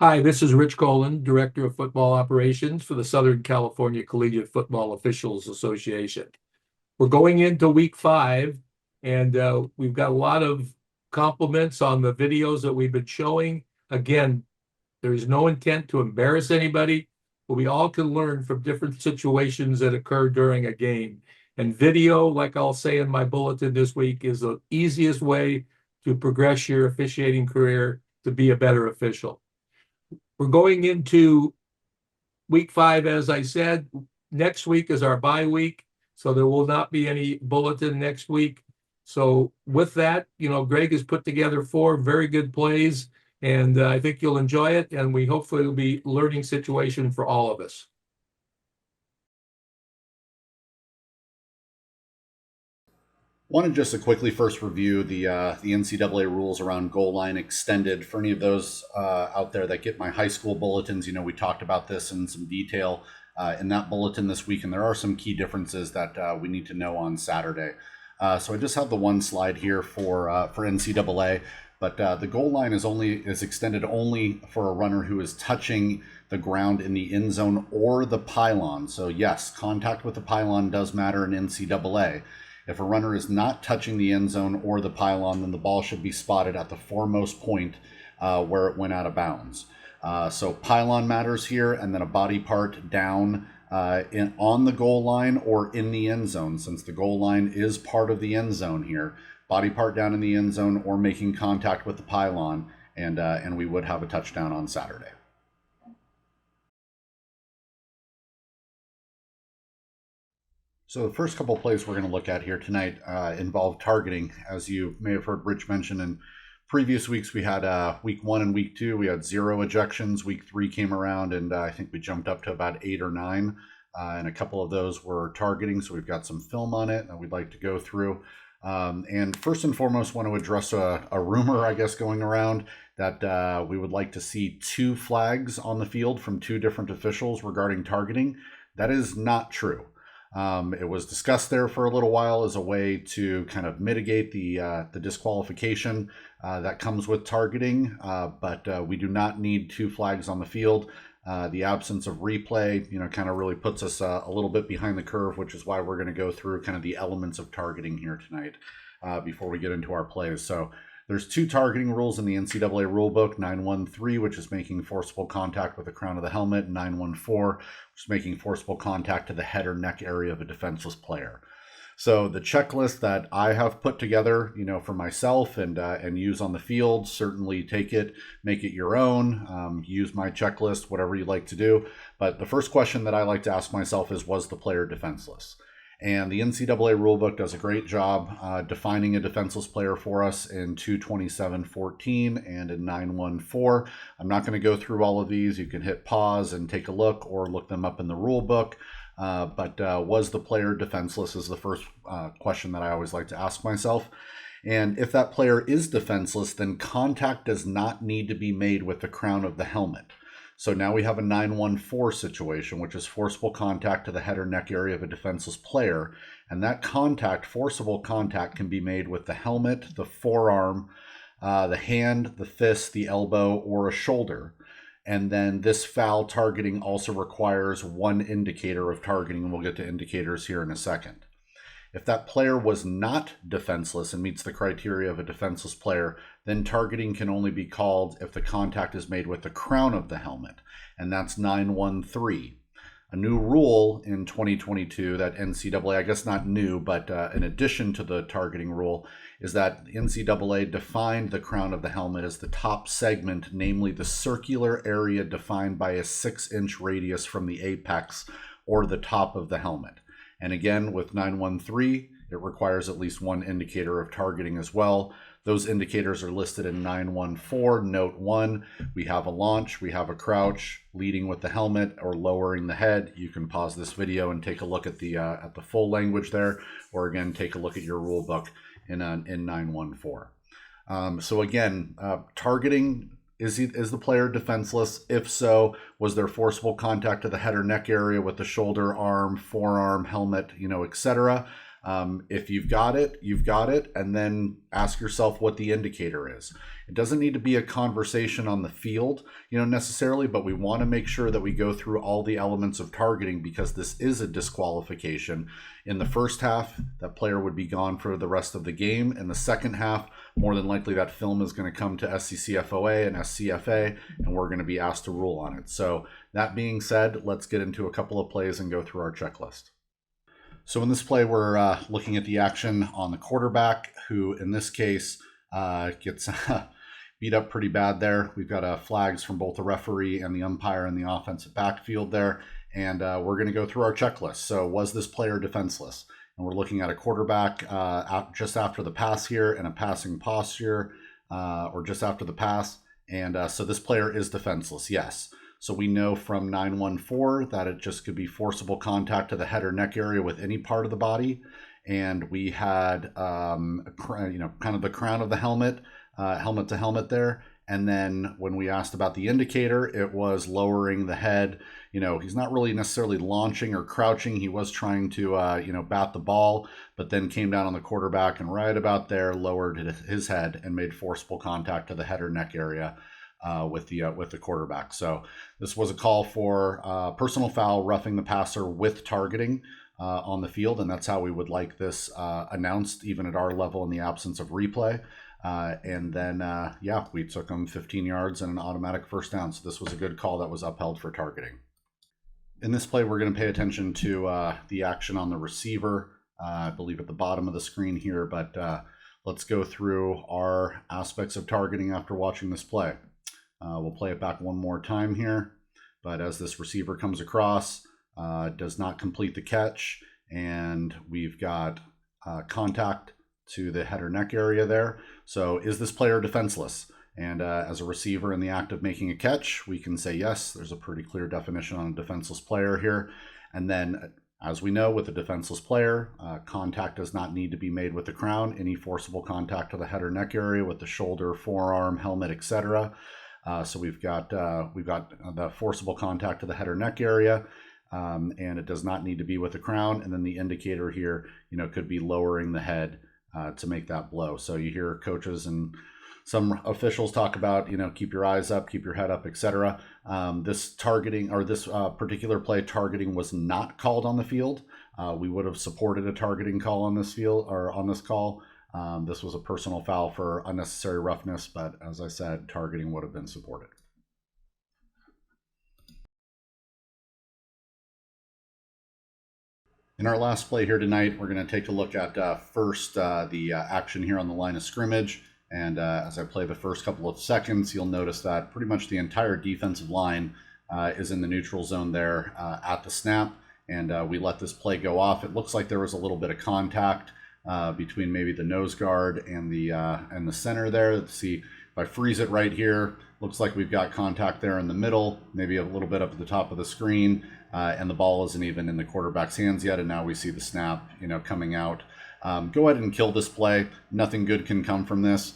Hi, this is Rich Golan, Director of Football Operations for the Southern California Collegiate Football Officials Association. We're going into week 5, and we've got a lot of compliments on the videos that we've been showing. Again, there is no intent to embarrass anybody, but we all can learn from different situations that occur during a game. And video, like I'll say in my bulletin this week, is the easiest way to progress your officiating career to be a better official. We're going into week 5, as I said. Next week is our bye week, so there will not be any bulletin next week. So with that, Greg has put together 4 very good plays, and I think you'll enjoy it, and we hopefully will be learning situation for all of us. Wanted just to quickly first review the NCAA rules around goal line extended. For any of those out there that get my high school bulletins, we talked about this in some detail in that bulletin this week, and there are some key differences that we need to know on Saturday. So I just have the one slide here for NCAA, but the goal line is extended only for a runner who is touching the ground in the end zone or the pylon. So yes, contact with the pylon does matter in NCAA. If a runner is not touching the end zone or the pylon, then the ball should be spotted at the foremost point where it went out of bounds. So pylon matters here, and then a body part down on the goal line or in the end zone, since the goal line is part of the end zone here. Body part down in the end zone or making contact with the pylon, and we would have a touchdown on Saturday. So the first couple of plays we're going to look at here tonight involve targeting. As you may have heard Rich mention in previous weeks, we had week 1 and week 2, we had 0 ejections. Week 3 came around, and I think we jumped up to about 8 or 9. And a couple of those were targeting, so we've got some film on it that we'd like to go through. And first and foremost, want to address a rumor, I guess, going around that we would like to see 2 flags on the field from 2 different officials regarding targeting. That is not true. It was discussed there for a little while as a way to kind of mitigate the disqualification that comes with targeting, but we do not need 2 flags on the field. The absence of replay, kind of really puts us a little bit behind the curve, which is why we're going to go through kind of the elements of targeting here tonight before we get into our plays. So there's 2 targeting rules in the NCAA rulebook, 913, which is making forcible contact with the crown of the helmet, and 914, which is making forcible contact to the head or neck area of a defenseless player. So the checklist that I have put together, for myself and use on the field, certainly take it, make it your own, use my checklist, whatever you like to do. But the first question that I like to ask myself is, was the player defenseless? And the NCAA rulebook does a great job defining a defenseless player for us in 227.14 and in 914. I'm not going to go through all of these. You can hit pause and take a look or look them up in the rulebook. But was the player defenseless is the first question that I always like to ask myself. And if that player is defenseless, then contact does not need to be made with the crown of the helmet. So now we have a 914 situation, which is forcible contact to the head or neck area of a defenseless player. And that contact, forcible contact, can be made with the helmet, the forearm, the hand, the fist, the elbow, or a shoulder. And then this foul targeting also requires 1 indicator of targeting, and we'll get to indicators here in a second. If that player was not defenseless and meets the criteria of a defenseless player, then targeting can only be called if the contact is made with the crown of the helmet, and that's 913. A new rule in 2022 that NCAA, I guess not new, but in addition to the targeting rule, is that NCAA defined the crown of the helmet as the top segment, namely the circular area defined by a 6-inch radius from the apex or the top of the helmet. And again, with 913, it requires at least 1 indicator of targeting as well. Those indicators are listed in 914, note 1. We have a launch, we have a crouch, leading with the helmet or lowering the head. You can pause this video and take a look at the full language there, or again, take a look at your rule book in 914. So again, targeting, is the player defenseless? If so, was there forcible contact to the head or neck area with the shoulder, arm, forearm, helmet, etc.? If you've got it, you've got it, and then ask yourself what the indicator is. It doesn't need to be a conversation on the field, necessarily, but we want to make sure that we go through all the elements of targeting, because this is a disqualification. In the first half, that player would be gone for the rest of the game. In the second half, more than likely that film is going to come to SCCFOA and SCFA, and we're going to be asked to rule on it. So that being said, let's get into a couple of plays and go through our checklist. So in this play, we're looking at the action on the quarterback, who in this case gets beat up pretty bad there. We've got flags from both the referee and the umpire in the offensive backfield there. And we're going to go through our checklist. So was this player defenseless? And we're looking at a quarterback just after the pass here, and a passing posture, or just after the pass. And so this player is defenseless, yes. So we know from 914 that it just could be forcible contact to the head or neck area with any part of the body. And we had, kind of the crown of the helmet, helmet to helmet there. And then when we asked about the indicator, it was lowering the head. He's not really necessarily launching or crouching. He was trying to, bat the ball, but then came down on the quarterback and right about there lowered his head and made forcible contact to the head or neck area with the quarterback. So this was a call for personal foul, roughing the passer with targeting on the field, and that's how we would like this announced, even at our level in the absence of replay. And then, we took them 15 yards and an automatic first down. So this was a good call that was upheld for targeting. In this play, we're going to pay attention to the action on the receiver, I believe at the bottom of the screen here. But let's go through our aspects of targeting after watching this play. We'll play it back one more time here. But as this receiver comes across, does not complete the catch, and we've got contact to the head or neck area there. So is this player defenseless? And as a receiver in the act of making a catch, we can say yes. There's a pretty clear definition on a defenseless player here. And then, as we know, with a defenseless player, contact does not need to be made with the crown. Any forcible contact to the head or neck area with the shoulder, forearm, helmet, etc. So we've got the forcible contact to the head or neck area. And it does not need to be with the crown. And then the indicator here, could be lowering the head to make that blow. So you hear coaches and some officials talk about, keep your eyes up, keep your head up, etc. This targeting, or this particular play, targeting was not called on the field. We would have supported a targeting call on this field, or on this call. This was a personal foul for unnecessary roughness, but as I said, targeting would have been supported. In our last play here tonight, we're going to take a look at first the action here on the line of scrimmage. And as I play the first couple of seconds, you'll notice that pretty much the entire defensive line is in the neutral zone there at the snap. And we let this play go off. It looks like there was a little bit of contact between maybe the nose guard and the center there. Let's see, if I freeze it right here, looks like we've got contact there in the middle, maybe a little bit up at the top of the screen. And the ball isn't even in the quarterback's hands yet, and now we see the snap, coming out. Go ahead and kill this play. Nothing good can come from this.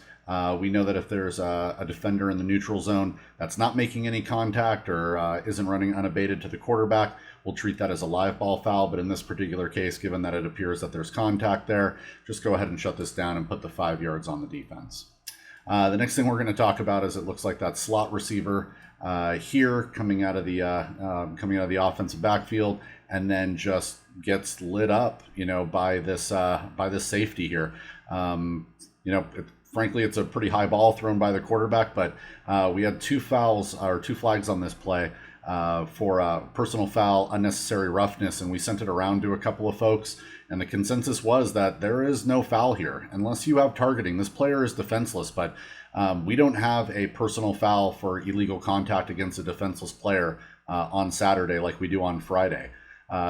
We know that if there's a defender in the neutral zone that's not making any contact or isn't running unabated to the quarterback, we'll treat that as a live ball foul. But in this particular case, given that it appears that there's contact there, just go ahead and shut this down and put the 5 yards on the defense. The next thing we're going to talk about is it looks like that slot receiver here coming out of the offensive backfield, and then just gets lit up, by this safety here. Frankly, it's a pretty high ball thrown by the quarterback, but we had two flags on this play for personal foul, unnecessary roughness, and we sent it around to a couple of folks. And the consensus was that there is no foul here unless you have targeting. This player is defenseless, but we don't have a personal foul for illegal contact against a defenseless player on Saturday like we do on Friday.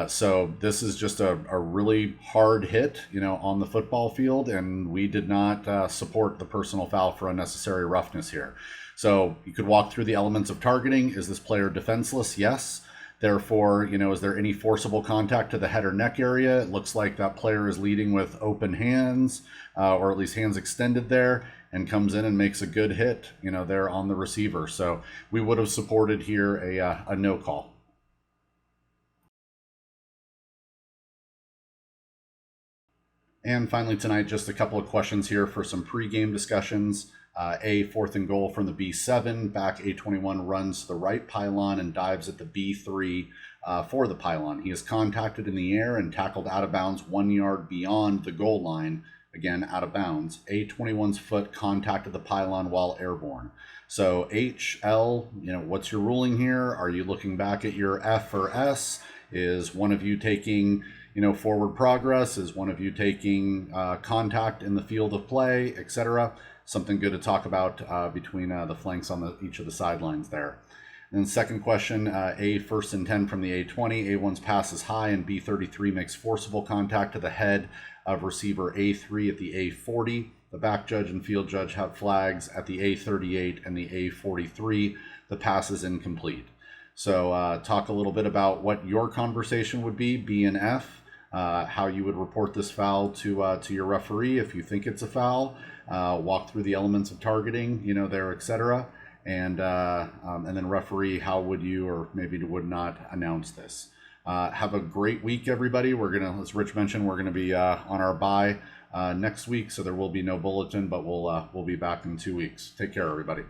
So this is just a really hard hit, on the football field, and we did not support the personal foul for unnecessary roughness here. So you could walk through the elements of targeting. Is this player defenseless? Yes. Therefore, is there any forcible contact to the head or neck area? It looks like that player is leading with open hands, or at least hands extended there, and comes in and makes a good hit, there on the receiver. So we would have supported here a no call. And finally tonight, just a couple of questions here for some pregame discussions. A, 4th and goal from the B7. Back A21 runs to the right pylon and dives at the B3 for the pylon. He is contacted in the air and tackled out of bounds 1 yard beyond the goal line. Again, out of bounds. A21's foot contacted the pylon while airborne. So H, L, what's your ruling here? Are you looking back at your F or S? Is one of you taking forward progress? Is one of you taking contact in the field of play, etc.? Something good to talk about between the flanks on each of the sidelines there. And then second question, A, 1st and 10 from the A20. A1's pass is high and B33 makes forcible contact to the head of receiver A3 at the A40. The back judge and field judge have flags at the A38 and the A43. The pass is incomplete. So talk a little bit about what your conversation would be, B and F, how you would report this foul to your referee if you think it's a foul, walk through the elements of targeting, there, etc. And then referee, how would you or maybe would not announce this? Have a great week, everybody. We're gonna, as Rich mentioned, we're gonna be on our bye next week, so there will be no bulletin, but we'll be back in 2 weeks. Take care, everybody.